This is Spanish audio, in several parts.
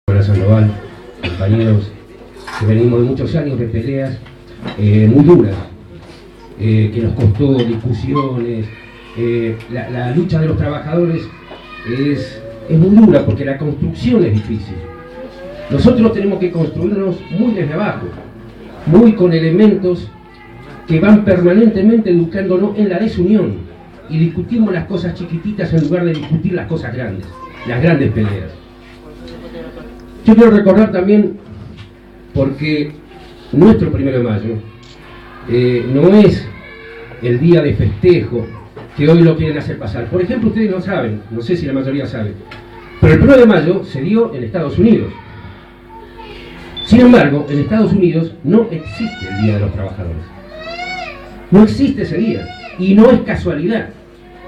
Sandoval, compañeros que venimos de muchos años de peleas muy duras, que nos costó discusiones. La lucha de los trabajadores es muy dura porque la construcción es difícil. Nosotros tenemos que construirnos muy desde abajo, muy con elementos que van permanentemente educándonos en la desunión, y discutimos las cosas chiquititas en lugar de discutir las cosas grandes, las grandes peleas. Yo quiero recordar también, porque nuestro 1 de mayo no es el día de festejo que hoy lo quieren hacer pasar. Por ejemplo, ustedes no saben, no sé si la mayoría sabe, pero el 1 de mayo se dio en Estados Unidos. Sin embargo, en Estados Unidos no existe el Día de los Trabajadores. No existe ese día. Y no es casualidad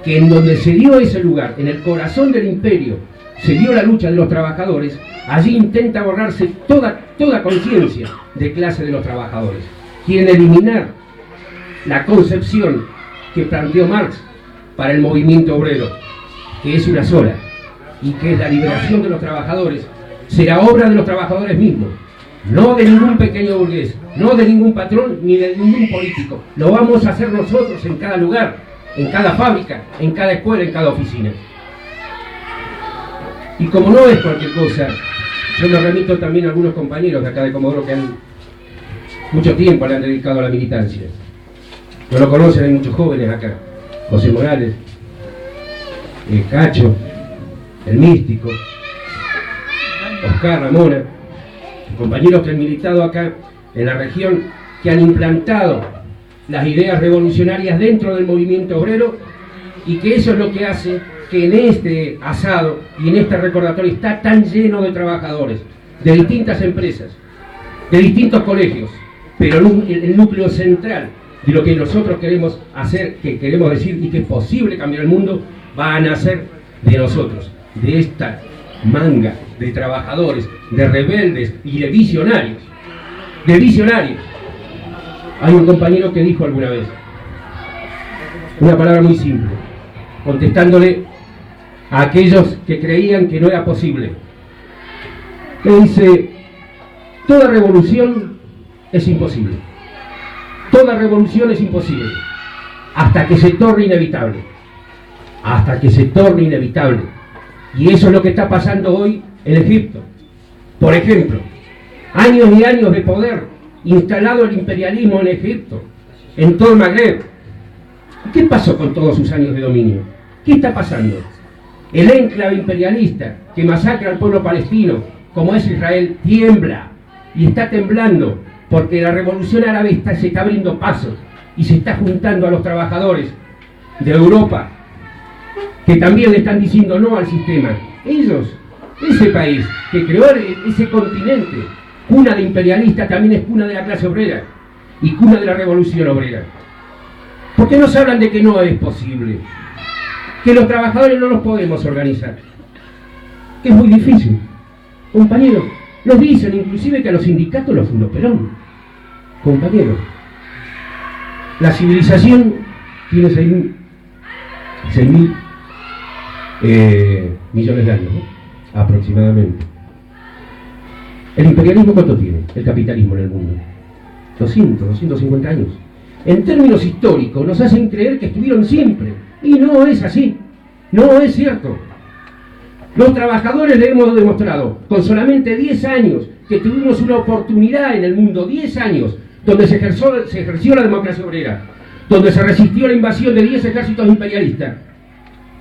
que en donde se dio ese lugar, en el corazón del imperio, se dio la lucha de los trabajadores, allí intenta borrarse toda conciencia de clase de los trabajadores. Quieren eliminar la concepción que planteó Marx para el movimiento obrero, que es una sola, y que es la liberación de los trabajadores, será obra de los trabajadores mismos, no de ningún pequeño burgués, no de ningún patrón, ni de ningún político. Lo vamos a hacer nosotros en cada lugar, en cada fábrica, en cada escuela, en cada oficina. Y como no es cualquier cosa, yo me remito también a algunos compañeros de acá de Comodoro que han mucho tiempo le han dedicado a la militancia. No lo conocen, hay muchos jóvenes acá. José Morales, Cacho, el Místico, Oscar Ramona, compañeros que han militado acá en la región, que han implantado las ideas revolucionarias dentro del movimiento obrero, y que eso es lo que hace que en este asado y en este recordatorio está tan lleno de trabajadores, de distintas empresas, de distintos colegios, pero el núcleo central de lo que nosotros queremos hacer, que queremos decir y que es posible cambiar el mundo, va a nacer de nosotros, de esta manga de trabajadores, de rebeldes y de visionarios. De visionarios. Hay un compañero que dijo alguna vez una palabra muy simple, contestándole a aquellos que creían que no era posible. Le dice: toda revolución es imposible. Toda revolución es imposible hasta que se torne inevitable. Hasta que se torne inevitable. Y eso es lo que está pasando hoy en Egipto. Por ejemplo, años y años de poder instalado el imperialismo en Egipto, en todo el Magreb. ¿Qué pasó con todos sus años de dominio? ¿Qué está pasando? El enclave imperialista que masacra al pueblo palestino, como es Israel, tiembla y está temblando porque la revolución árabe se está abriendo pasos y se está juntando a los trabajadores de Europa, que también le están diciendo no al sistema. Ellos, ese país que creó ese continente, cuna de imperialistas, también es cuna de la clase obrera y cuna de la revolución obrera. ¿Por qué nos hablan de que no es posible? Que los trabajadores no los podemos organizar. Que es muy difícil. Compañeros, nos dicen inclusive que a los sindicatos los fundó Perón. Compañeros, la civilización tiene 6.000 millones de años, ¿no? Aproximadamente. ¿El imperialismo cuánto tiene? El capitalismo en el mundo. 250 años. En términos históricos nos hacen creer que estuvieron siempre, y no es así, no es cierto. Los trabajadores le hemos demostrado con solamente 10 años que tuvimos una oportunidad en el mundo, 10 años, donde se ejerció la democracia obrera, donde se resistió la invasión de 10 ejércitos imperialistas,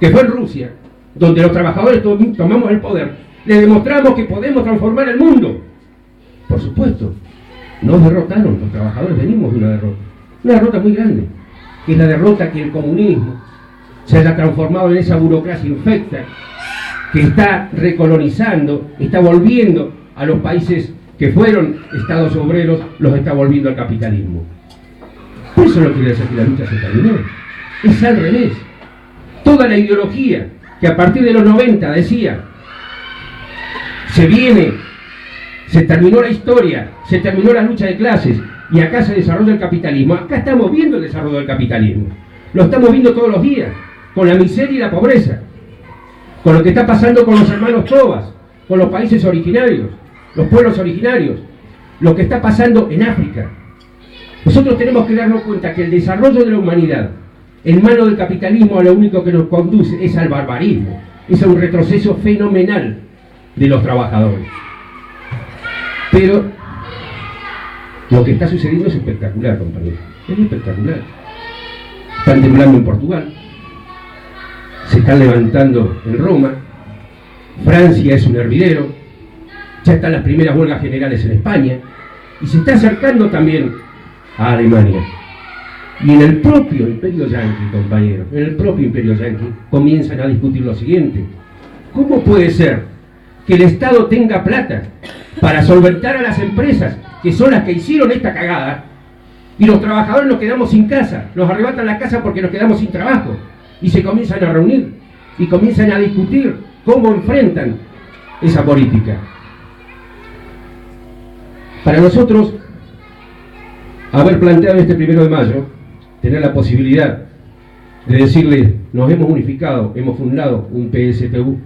que fue en Rusia, donde los trabajadores tomamos el poder. Le demostramos que podemos transformar el mundo. Por supuesto, nos derrotaron, los trabajadores venimos de una derrota muy grande, que es la derrota que el comunismo se haya transformado en esa burocracia infecta que está recolonizando, está volviendo a los países que fueron estados obreros, los está volviendo al capitalismo. Por eso no quiere decir que la lucha se terminó, es al revés. Toda la ideología que a partir de los 90 decía se terminó la historia, se terminó la lucha de clases y acá se desarrolla el capitalismo. Acá estamos viendo el desarrollo del capitalismo, lo estamos viendo todos los días, con la miseria y la pobreza, con lo que está pasando con los hermanos Tobas, con los países originarios, los pueblos originarios, lo que está pasando en África. Nosotros tenemos que darnos cuenta que el desarrollo de la humanidad en manos del capitalismo a lo único que nos conduce es al barbarismo, es a un retroceso fenomenal de los trabajadores. Pero lo que está sucediendo es espectacular, compañeros, es espectacular. Están temblando en Portugal, se están levantando en Roma, Francia es un hervidero, ya están las primeras huelgas generales en España, y se está acercando también a Alemania. Y en el propio imperio yanqui, compañeros, en el propio imperio yanqui, comienzan a discutir lo siguiente: ¿cómo puede ser que el Estado tenga plata para solventar a las empresas, que son las que hicieron esta cagada, y los trabajadores nos quedamos sin casa, nos arrebatan la casa porque nos quedamos sin trabajo? Y se comienzan a reunir y comienzan a discutir cómo enfrentan esa política. Para nosotros, haber planteado este 1 de mayo, tener la posibilidad de decirle, nos hemos unificado, hemos fundado un PSTU,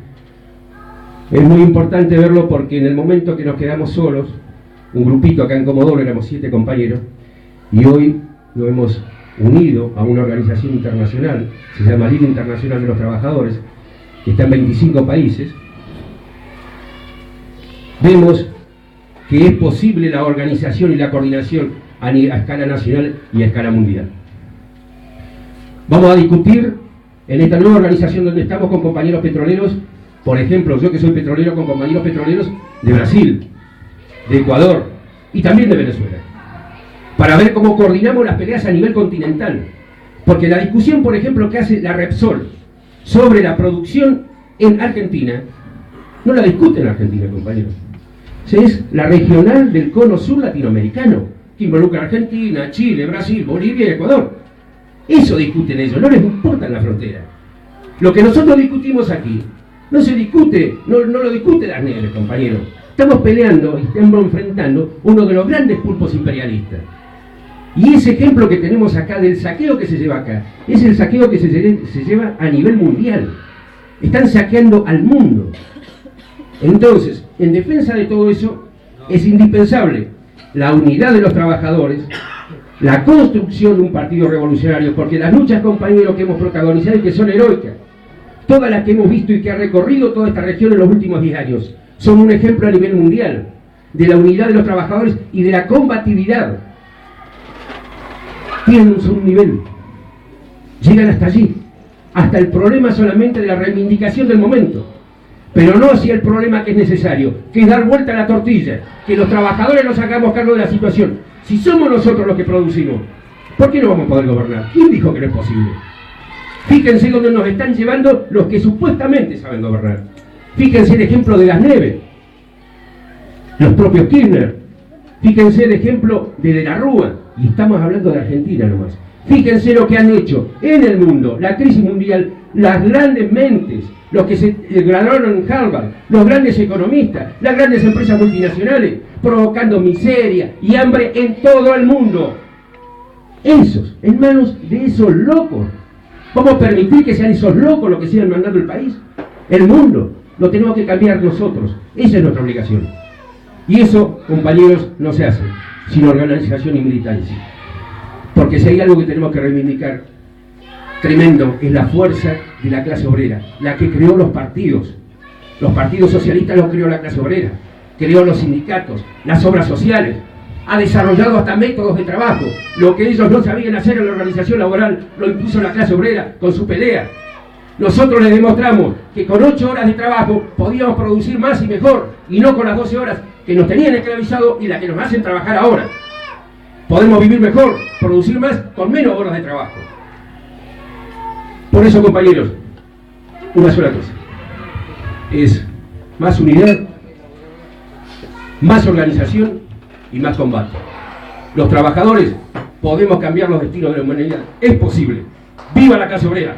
es muy importante verlo porque en el momento que nos quedamos solos, un grupito acá en Comodoro, éramos 7 compañeros, y hoy lo hemos unido a una organización internacional, se llama Liga Internacional de los Trabajadores, que está en 25 países, vemos que es posible la organización y la coordinación a escala nacional y a escala mundial. Vamos a discutir en esta nueva organización donde estamos con compañeros petroleros, por ejemplo, yo que soy petrolero, con compañeros petroleros de Brasil, de Ecuador y también de Venezuela, para ver cómo coordinamos las peleas a nivel continental. Porque la discusión, por ejemplo, que hace la Repsol sobre la producción en Argentina, no la discute en Argentina, compañeros. Es la regional del cono sur latinoamericano, que involucra a Argentina, Chile, Brasil, Bolivia y Ecuador. Eso discuten ellos, no les importa la frontera. Lo que nosotros discutimos aquí, no se discute, no lo discute las negras, compañeros. Estamos peleando y estamos enfrentando uno de los grandes pulpos imperialistas. Y ese ejemplo que tenemos acá del saqueo que se lleva acá, es el saqueo que se lleva a nivel mundial. Están saqueando al mundo. Entonces, en defensa de todo eso, es indispensable la unidad de los trabajadores, la construcción de un partido revolucionario, porque las luchas, compañeros, que hemos protagonizado y que son heroicas, todas las que hemos visto y que ha recorrido toda esta región en los últimos 10 años, son un ejemplo a nivel mundial de la unidad de los trabajadores y de la combatividad. Tienen un solo nivel, llegan hasta allí, hasta el problema solamente de la reivindicación del momento, pero no hacia el problema que es necesario, que es dar vuelta a la tortilla, que los trabajadores nos hagamos cargo de la situación. Si somos nosotros los que producimos, ¿por qué no vamos a poder gobernar? ¿Quién dijo que no es posible? Fíjense dónde nos están llevando los que supuestamente saben gobernar. Fíjense el ejemplo de las Neves, los propios Kirchner. Fíjense el ejemplo de la Rúa, y estamos hablando de Argentina nomás. Fíjense lo que han hecho en el mundo, la crisis mundial, las grandes mentes, los que se graduaron en Harvard, los grandes economistas, las grandes empresas multinacionales, provocando miseria y hambre en todo el mundo. Esos, en manos de esos locos. ¿Vamos a permitir que sean esos locos los que sigan mandando el país? El mundo lo tenemos que cambiar nosotros. Esa es nuestra obligación. Y eso, compañeros, no se hace sin organización y militancia. Porque si hay algo que tenemos que reivindicar tremendo, es la fuerza de la clase obrera, la que creó los partidos. Los partidos socialistas los creó la clase obrera, creó los sindicatos, las obras sociales, ha desarrollado hasta métodos de trabajo. Lo que ellos no sabían hacer en la organización laboral lo impuso la clase obrera con su pelea. Nosotros les demostramos que con 8 horas de trabajo podíamos producir más y mejor, y no con las 12 horas que nos tenían esclavizado y las que nos hacen trabajar ahora. Podemos vivir mejor, producir más con menos horas de trabajo. Por eso, compañeros, una sola cosa: es más unidad, más organización y más combate. Los trabajadores podemos cambiar los destinos de la humanidad. Es posible. ¡Viva la clase obrera!